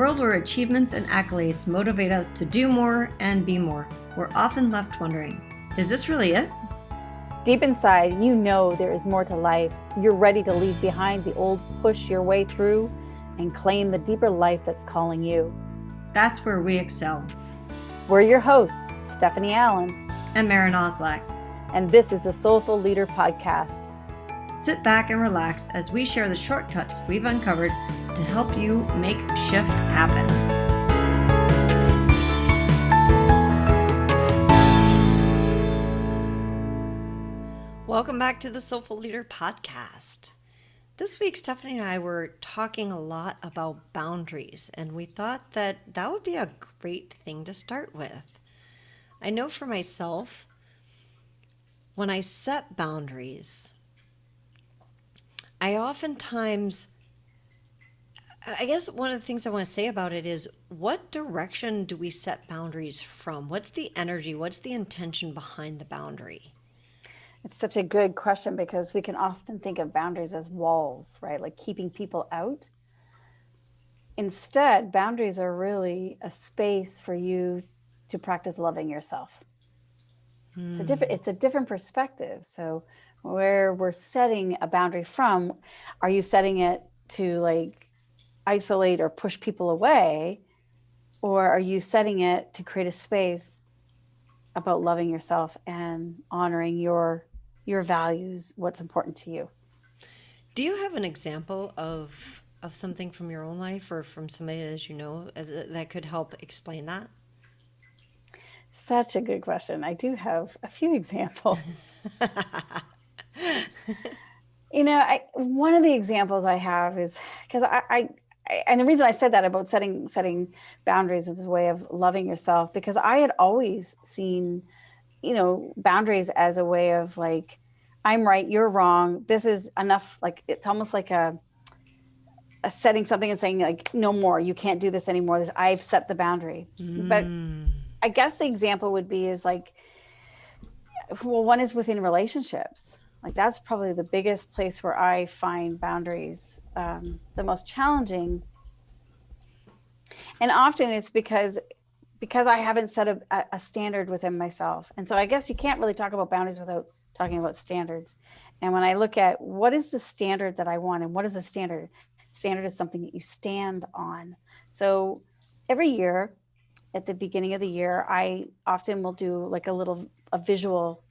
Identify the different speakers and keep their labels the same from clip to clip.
Speaker 1: world where achievements and accolades motivate us to do more and be more, we're often left wondering, is this really it?
Speaker 2: Deep inside, you know there is more to life. You're ready to leave behind the old, push your way through, and claim the deeper life that's calling you.
Speaker 1: That's where we excel.
Speaker 2: We're your hosts, Stephanie Allen
Speaker 1: and Maren Oslak.
Speaker 2: And this is the Soulful Leader Podcast.
Speaker 1: Sit back and relax as we share the shortcuts we've uncovered to help you make shift happen. Welcome back to the Soulful Leader Podcast. This week, Stephanie and I were talking a lot about boundaries, and we thought that that would be a great thing to start with. I know for myself, when I set boundaries, I guess one of the things I want to say about it is, what direction do we set boundaries from? What's the energy? What's the intention behind the boundary?
Speaker 2: It's such a good question because we can often think of boundaries as walls, right? Like keeping people out. Instead, boundaries are really a space for you to practice loving yourself. It's a different perspective. So where we're setting a boundary from, are you setting it to like isolate or push people away? Or are you setting it to create a space about loving yourself and honoring your values, what's important to you?
Speaker 1: Do you have an example of something from your own life or from somebody that you know that could help explain that?
Speaker 2: Such a good question. I do have a few examples. One of the examples I have is because and the reason I said that about setting boundaries is a way of loving yourself, because I had always seen, boundaries as a way of like, I'm right, you're wrong. This is enough. Like, it's almost like a setting something and saying like, no more, you can't do this anymore. I've set the boundary. But I guess the example would be is like, well, one is within relationships. Like that's probably the biggest place where I find boundaries the most challenging. And often it's because I haven't set a standard within myself. And so I guess you can't really talk about boundaries without talking about standards. And when I look at what is the standard that I want and what is a standard? Standard is something that you stand on. So every year at the beginning of the year, I often will do like a visual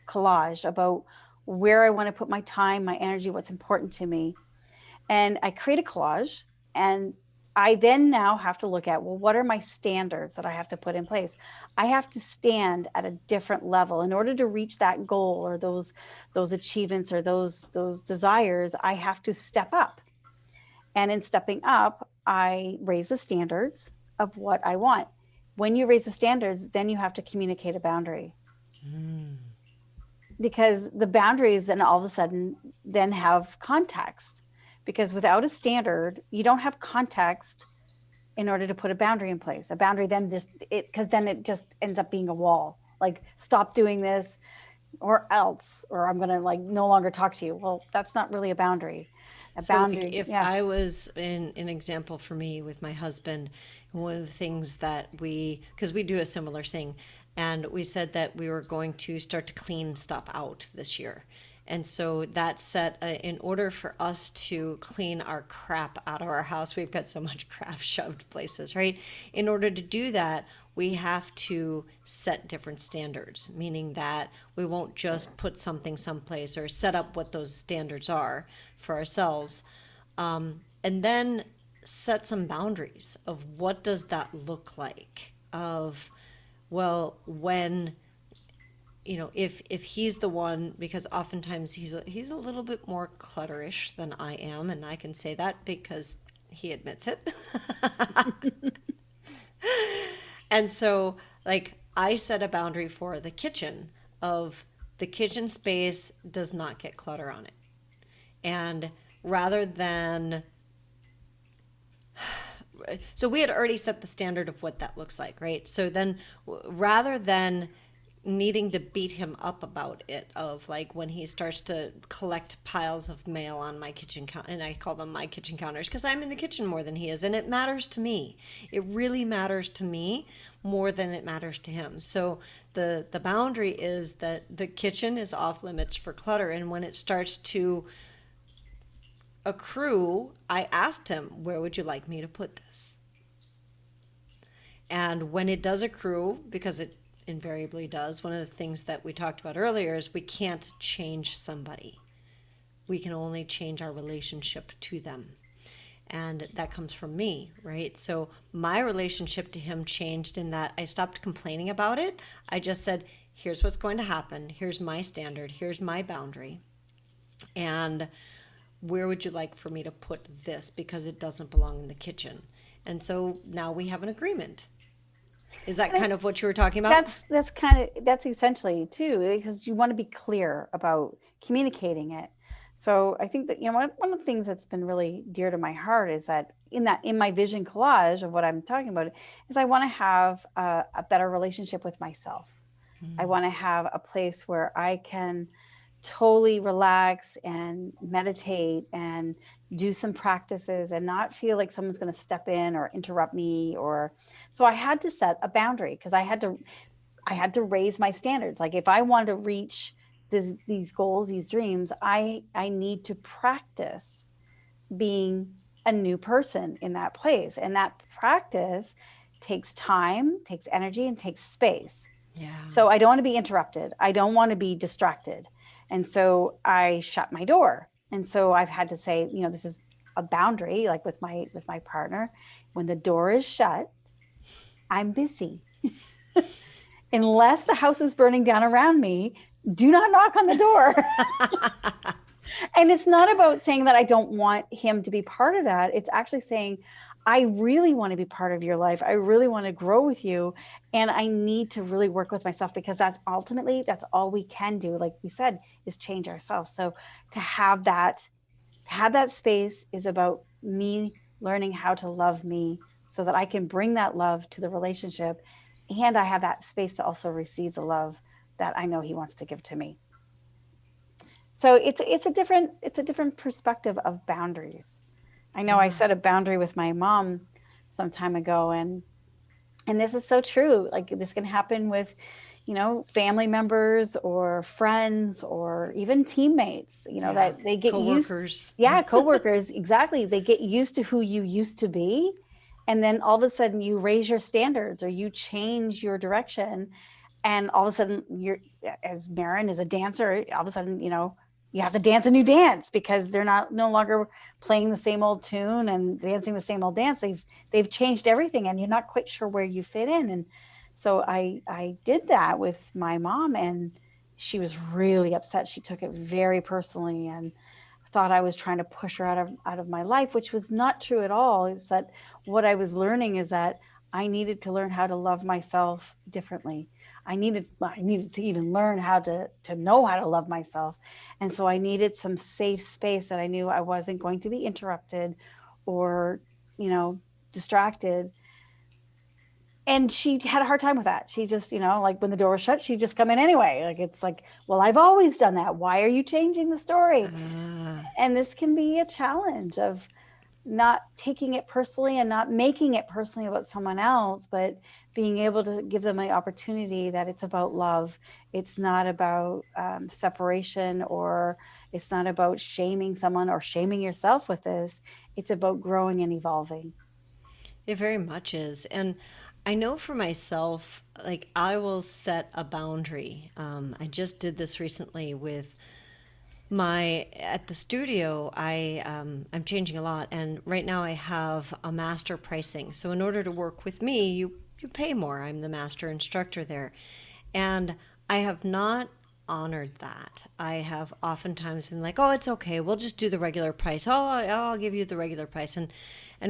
Speaker 2: collage about where I want to put my time, my energy, what's important to me. And I create a collage, and I then now have to look at, well, what are my standards that I have to put in place? I have to stand at a different level in order to reach that goal or those achievements or those desires. I have to step up. And in stepping up, I raise the standards of what I want. When you raise the standards, then you have to communicate a boundary. Because the boundaries then all of a sudden then have context. Because without a standard, you don't have context in order to put a boundary in place. A boundary then because then it just ends up being a wall. Like, stop doing this or else, or I'm going to like no longer talk to you. Well, that's not really a boundary.
Speaker 1: Boundary. If I was in an example for me with my husband, one of the things that because we do a similar thing, and we said that we were going to start to clean stuff out this year. And so that set, in order for us to clean our crap out of our house, we've got so much crap shoved places, right? In order to do that, we have to set different standards, meaning that we won't just put something someplace or set up what those standards are for ourselves. And then set some boundaries of what does that look like, of, well, when... if he's the one, because oftentimes he's a little bit more clutterish than I am, and I can say that because he admits it. And so, like, I set a boundary for the kitchen of the kitchen space does not get clutter on it. And rather than... So we had already set the standard of what that looks like, right? So then rather than needing to beat him up about it, of like when he starts to collect piles of mail on my kitchen counter, and I call them my kitchen counters because I'm in the kitchen more than he is, and it matters to me. It really matters to me more than it matters to him. So the boundary is that the kitchen is off limits for clutter, and when it starts to accrue, I asked him, where would you like me to put this? And when it does accrue, because it invariably does, one of the things that we talked about earlier is we can't change somebody. We can only change our relationship to them. And that comes from me, right? So my relationship to him changed in that I stopped complaining about it. I just said, here's what's going to happen. Here's my standard. Here's my boundary. And where would you like for me to put this? Because it doesn't belong in the kitchen. And so now we have an agreement. Is that kind of what you were talking about?
Speaker 2: That's essentially too, because you want to be clear about communicating it. So I think that, one of the things that's been really dear to my heart is that in my vision collage of what I'm talking about is I want to have a better relationship with myself. I want to have a place where I can totally relax and meditate and do some practices and not feel like someone's going to step in or interrupt me. Or so I had to set a boundary because I had to raise my standards. Like if I wanted to reach these goals, these dreams, I need to practice being a new person in that place. And that practice takes time, takes energy, and takes space.
Speaker 1: Yeah.
Speaker 2: So I don't want to be interrupted. I don't want to be distracted. And so I shut my door. And so I've had to say, this is a boundary, like with my partner. When the door is shut, I'm busy. Unless the house is burning down around me, do not knock on the door. And it's not about saying that I don't want him to be part of that. It's actually saying, I really want to be part of your life. I really want to grow with you. And I need to really work with myself because that's all we can do. Like we said, is change ourselves. So to have that space is about me learning how to love me so that I can bring that love to the relationship. And I have that space to also receive the love that I know he wants to give to me. So it's a different perspective of boundaries. I know I set a boundary with my mom some time ago, and this is so true. Like this can happen with, family members or friends or even teammates, that they get
Speaker 1: coworkers.
Speaker 2: Coworkers. Exactly. They get used to who you used to be. And then all of a sudden you raise your standards or you change your direction. And all of a sudden as Maren is a dancer, all of a sudden, you have to dance a new dance because they're no longer playing the same old tune and dancing the same old dance. They've changed everything and you're not quite sure where you fit in. And so I did that with my mom and she was really upset. She took it very personally and thought I was trying to push her out of my life, which was not true at all. It's that what I was learning is that I needed to learn how to love myself differently. I needed to even learn how to know how to love myself. And so I needed some safe space that I knew I wasn't going to be interrupted or, distracted. And she had a hard time with that. She just, like when the door was shut, she'd just come in anyway. Like, it's like, well, I've always done that. Why are you changing the story? And this can be a challenge of not taking it personally and not making it personally about someone else, but being able to give them the opportunity that it's about love. It's not about separation, or it's not about shaming someone or shaming yourself with this. It's about growing and evolving.
Speaker 1: It very much is. And I know for myself, like I will set a boundary. I just did this recently with at the studio. I'm changing a lot, and right now I have a master pricing. So in order to work with me, you pay more. I'm the master instructor there, and I have not honored that. I have oftentimes been like, oh, it's okay, we'll just do the regular price. Oh, I'll give you the regular price. And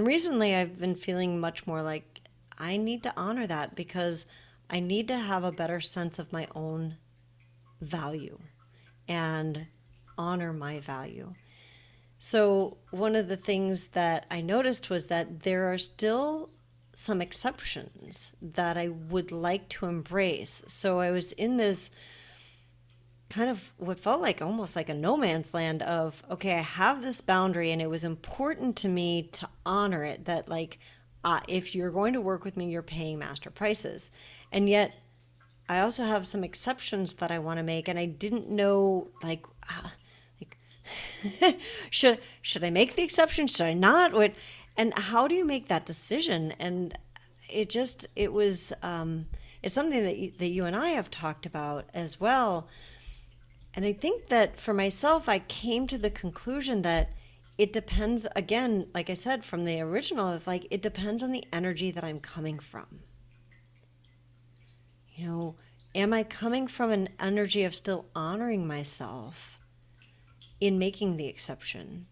Speaker 1: recently I've been feeling much more like I need to honor that because I need to have a better sense of my own value and honor my value. So one of the things that I noticed was that there are still some exceptions that I would like to embrace. So I was in this kind of what felt like almost like a no man's land of, okay, I have this boundary and it was important to me to honor it, that like, if you're going to work with me, you're paying master prices. And yet I also have some exceptions that I want to make. And I didn't know like should I make the exception? Should I not? What, and how do you make that decision? And it was, it's something that you and I have talked about as well. And I think that for myself, I came to the conclusion that it depends, again, like I said, from the original, of like, it depends on the energy that I'm coming from. You know, am I coming from an energy of still honoring myself in making the exception?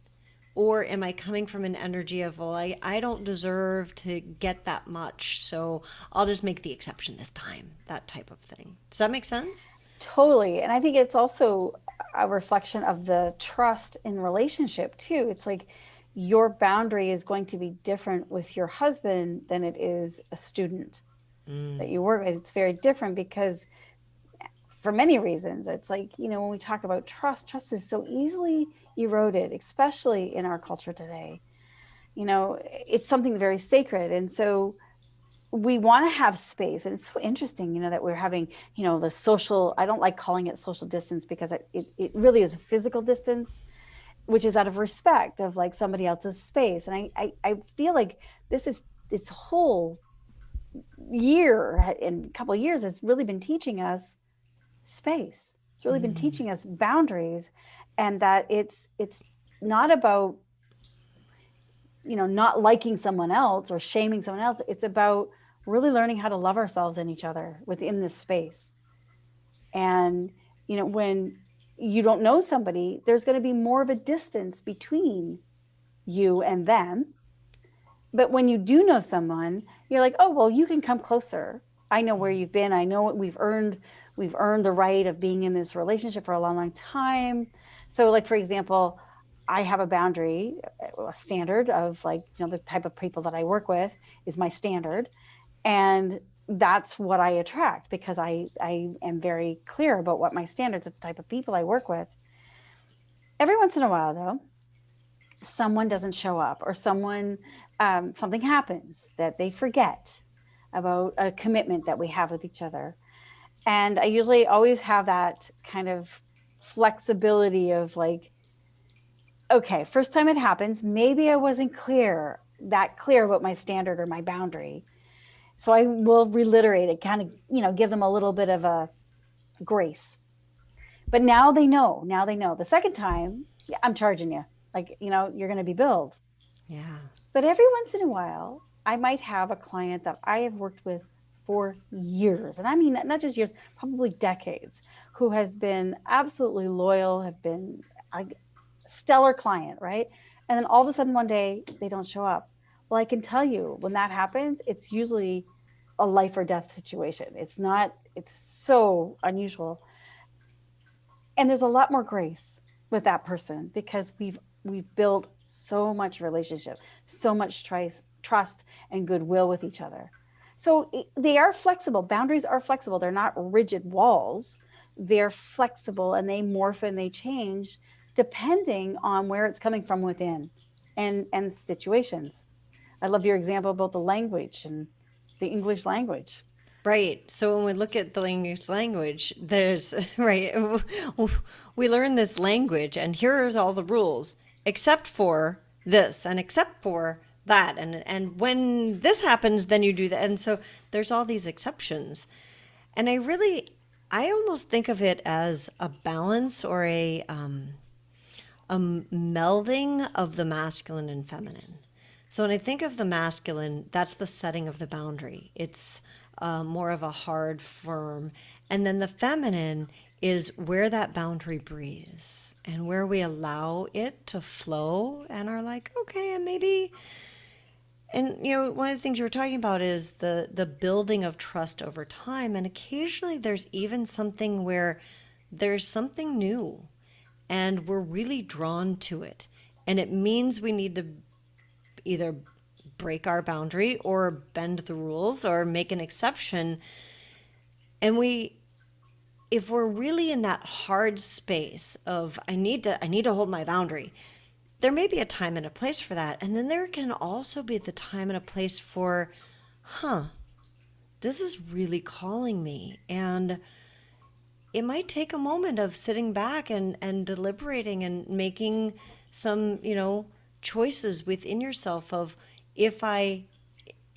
Speaker 1: Or am I coming from an energy of, well, I don't deserve to get that much, so I'll just make the exception this time, that type of thing. Does that make sense?
Speaker 2: Totally. And I think it's also a reflection of the trust in relationship too. It's like your boundary is going to be different with your husband than it is a student that you work with. It's very different because for many reasons, it's like, you know, when we talk about trust is so easily eroded, especially in our culture today. You know, it's something very sacred. And so we want to have space. And it's so interesting, you know, that we're having, you know, the social, I don't like calling it social distance because it really is a physical distance, which is out of respect of like somebody else's space. And I feel like this whole year and a couple of years has really been teaching us space. It's really been teaching us boundaries, and that it's not about, you know, not liking someone else or shaming someone else. It's about really learning how to love ourselves and each other within this space. And, you know, when you don't know somebody, there's going to be more of a distance between you and them. But when you do know someone, you're like, oh, well, you can come closer. I know where you've been. I know what we've earned the right of being in this relationship for a long, long time. So like, for example, I have a boundary, a standard of like, you know, the type of people that I work with is my standard. And that's what I attract because I am very clear about what my standards of the type of people I work with. Every once in a while, though, someone doesn't show up or something happens that they forget about a commitment that we have with each other. And I usually always have that kind of flexibility of like, okay, first time it happens, maybe I wasn't clear about my standard or my boundary. So I will reiterate it, kind of, you know, give them a little bit of a grace. But now they know. The second time, yeah, I'm charging you. Like, you know, you're going to be billed.
Speaker 1: Yeah.
Speaker 2: But every once in a while, I might have a client that I have worked with for years. And I mean, not just years, probably decades, who has been absolutely loyal, have been a stellar client, right? And then all of a sudden one day they don't show up. Well, I can tell you when that happens, it's usually a life or death situation. It's so unusual. And there's a lot more grace with that person because we've built so much relationship, so much trust and goodwill with each other. So they are flexible. Boundaries are flexible. They're not rigid walls. They're flexible and they morph and they change depending on where it's coming from within and situations. I love your example about the language and the English language.
Speaker 1: Right. So when we look at the English language, there's, right, we learn this language and here's all the rules, except for this and except for that. And when this happens, then you do that. And so there's all these exceptions. And I almost think of it as a balance or a melding of the masculine and feminine. So when I think of the masculine, that's the setting of the boundary. It's more of a hard, firm. And then the feminine is where that boundary breathes and where we allow it to flow and are like, okay, and maybe, and you know, one of the things you were talking about is the building of trust over time. And occasionally there's even something where there's something new and we're really drawn to it. And it means we need to either break our boundary or bend the rules or make an exception. And if we're really in that hard space of I need to hold my boundary, there may be a time and a place for that. And then there can also be the time and a place for, this is really calling me. And it might take a moment of sitting back and deliberating and making some, choices within yourself of, if I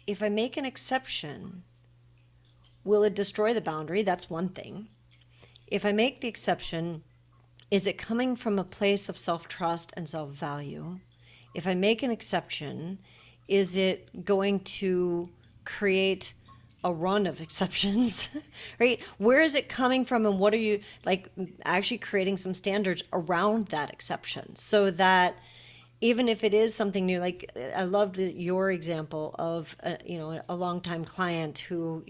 Speaker 1: make an exception, will it destroy the boundary? That's one thing. If I make the exception, is it coming from a place of self-trust and self-value? If I make an exception, is it going to create a run of exceptions, right? Where is it coming from, and what are you actually creating some standards around that exception, so that even if it is something new, like I loved your example of a longtime client who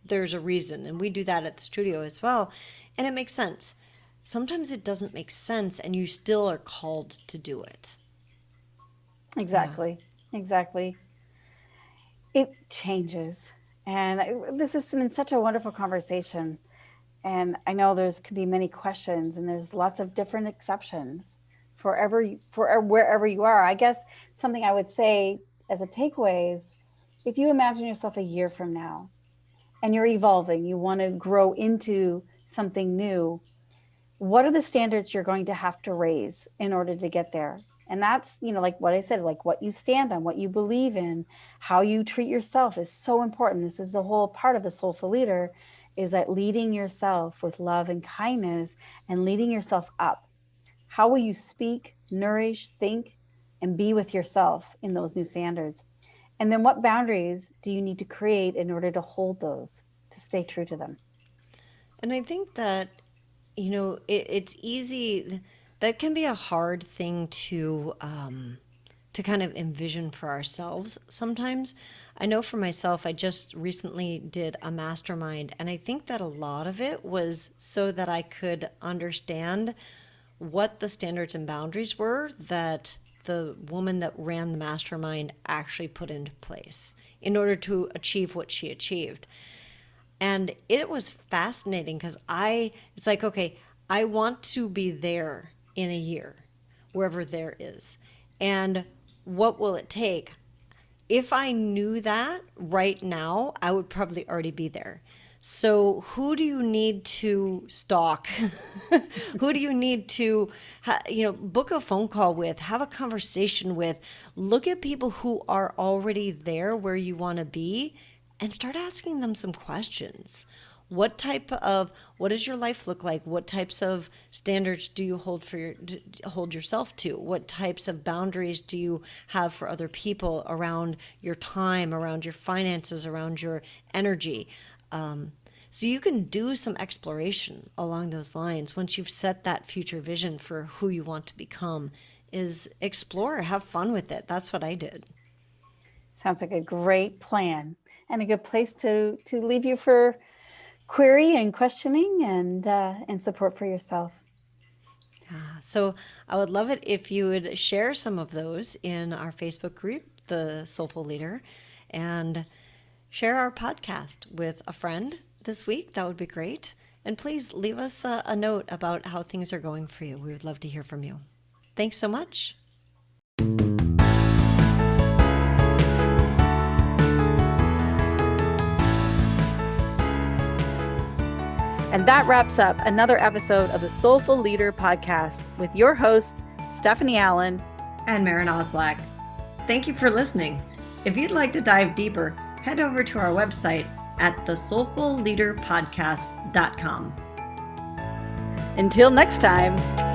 Speaker 1: there's a reason, and we do that at the studio as well, and it makes sense. Sometimes it doesn't make sense, and you still are called to do it.
Speaker 2: Exactly. It changes. And this has been such a wonderful conversation. And I know could be many questions, and there's lots of different exceptions for wherever you are. I guess something I would say as a takeaway is, if you imagine yourself a year from now and you're evolving, you want to grow into something new, what are the standards you're going to have to raise in order to get there? And that's, like what I said, like what you stand on, what you believe in, how you treat yourself is so important. This is the whole part of the Soulful Leader, is that leading yourself with love and kindness and leading yourself up. How will you speak, nourish, think, and be with yourself in those new standards? And then what boundaries do you need to create in order to hold those, to stay true to them?
Speaker 1: And I think that, it's easy. That can be a hard thing to kind of envision for ourselves sometimes. I know for myself, I just recently did a mastermind, and I think that a lot of it was so that I could understand what the standards and boundaries were that the woman that ran the mastermind actually put into place in order to achieve what she achieved. And it was fascinating because it's like, okay, I want to be there in a year, wherever there is. And what will it take? If I knew that right now, I would probably already be there. So who do you need to stalk? Who do you need to, book a phone call with, have a conversation with, look at people who are already there where you want to be, and start asking them some questions. What does your life look like? What types of standards do you hold yourself to? What types of boundaries do you have for other people around your time, around your finances, around your energy? So you can do some exploration along those lines once you've set that future vision for who you want to become. Is explore, have fun with it. That's what I did.
Speaker 2: Sounds like a great plan and a good place to leave you for query and questioning and support for yourself.
Speaker 1: So I would love it if you would share some of those in our Facebook group, The Soulful Leader, and share our podcast with a friend this week. That would be great. And please leave us a note about how things are going for you. We would love to hear from you. Thanks so much.
Speaker 2: And that wraps up another episode of the Soulful Leader podcast with your hosts, Stephanie Allen
Speaker 1: and Maren Oslack. Thank you for listening. If you'd like to dive deeper, head over to our website at thesoulfulleaderpodcast.com.
Speaker 2: Until next time.